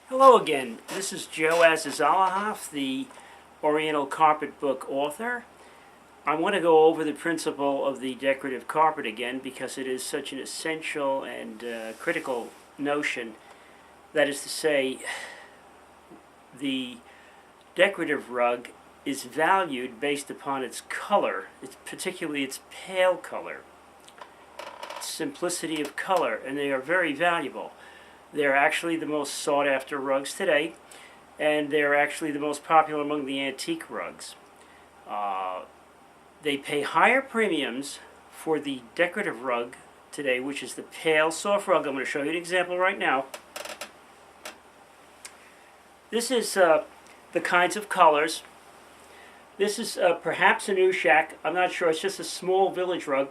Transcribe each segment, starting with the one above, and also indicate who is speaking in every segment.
Speaker 1: Hello again. This is Joe Azizalahoff, the Oriental Carpet Book author. I want to go over the principle of the decorative carpet again because it is such an essential and critical notion. That is to say, the decorative rug is valued based upon its color, particularly its pale color, simplicity of color, and they are very valuable. They're actually the most sought after rugs today, and they're actually the most popular among the antique rugs. They pay higher premiums for the decorative rug today, which is the pale soft rug. I'm going to show you an example right now. This is the kinds of colors. This is perhaps an Ushak. I'm not sure. It's just a small village rug.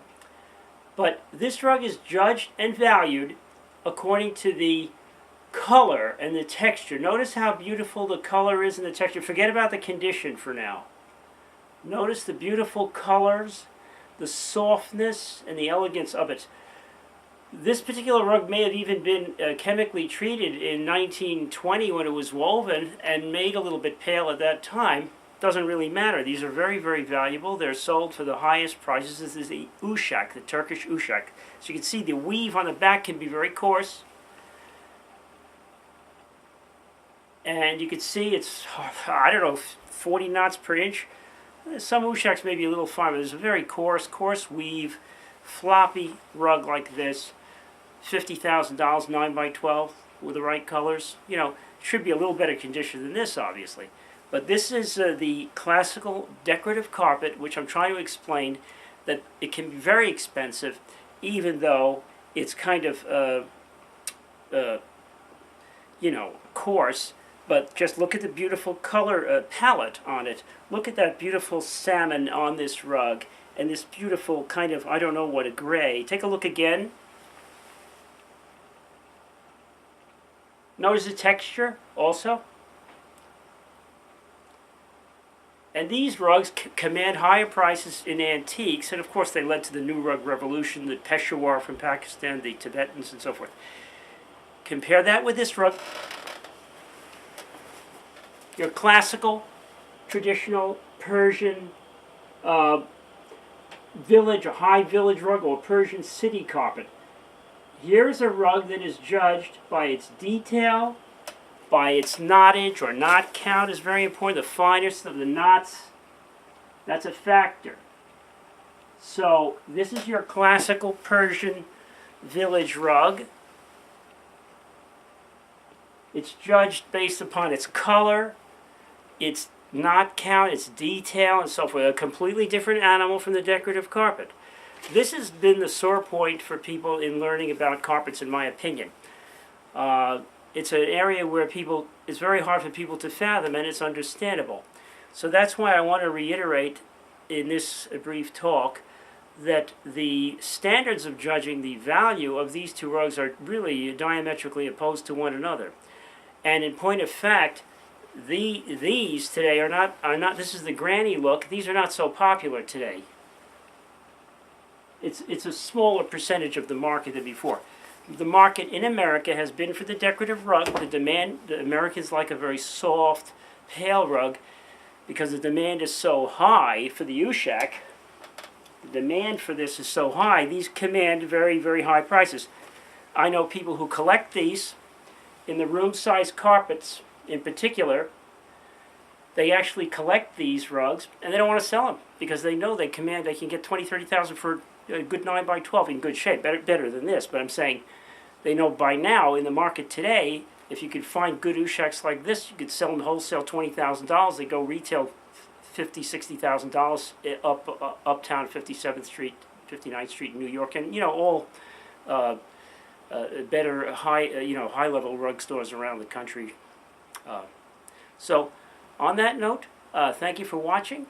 Speaker 1: But this rug is judged and valued according to the color and the texture. Notice how beautiful the color is and the texture. Forget about the condition for now. Notice the beautiful colors, the softness, and the elegance of it. This particular rug may have even been chemically treated in 1920 when it was woven and made a little bit pale at that time. Doesn't really matter. These are very, very valuable. They're sold for the highest prices. This is the Ushak, the Turkish Ushak. So you can see the weave on the back can be very coarse. And you can see it's, I don't know, 40 knots per inch. Some Ushaks may be a little finer. There's a very coarse weave, floppy rug like this. $50,000, 9x12 with the right colors. You know, should be a little better condition than this, obviously. But this is the classical decorative carpet, which I'm trying to explain that it can be very expensive, even though it's kind of, coarse. But just look at the beautiful color palette on it. Look at that beautiful salmon on this rug, and this beautiful kind of, I don't know what, a gray. Take a look again. Notice the texture also. And these rugs command higher prices in antiques, and of course they led to the new rug revolution, the Peshawar from Pakistan, the Tibetans, and so forth. Compare that with this rug. Your classical, traditional Persian village, a high village rug, or Persian city carpet. Here's a rug that is judged by its detail, by its knottage or knot count is very important. The finest of the knots, that's a factor. So this is your classical Persian village rug. It's judged based upon its color, its knot count, its detail, and so forth. A completely different animal from the decorative carpet. This has been the sore point for people in learning about carpets, in my opinion. It's an area where it's very hard for people to fathom, and it's understandable. So that's why I want to reiterate in this brief talk that the standards of judging the value of these two rugs are really diametrically opposed to one another. And in point of fact, these today are not. This is the granny look. These are not so popular today. It's a smaller percentage of the market than before. The market in America has been for the decorative rug. The Americans like a very soft, pale rug because the demand is so high for the Ushak. The demand for this is so high. These command very, very high prices. I know people who collect these in the room-size carpets in particular. They actually collect these rugs and they don't want to sell them because they know they can get $20,000, $30,000 for a good 9x12 in good shape, better than this. But I'm saying they know by now in the market today, if you could find good Ushaks like this, you could sell them wholesale $20,000. They go retail $50,000, $60,000 uptown 57th Street, 59th Street in New York, and all better high level rug stores around the country. So on that note, thank you for watching.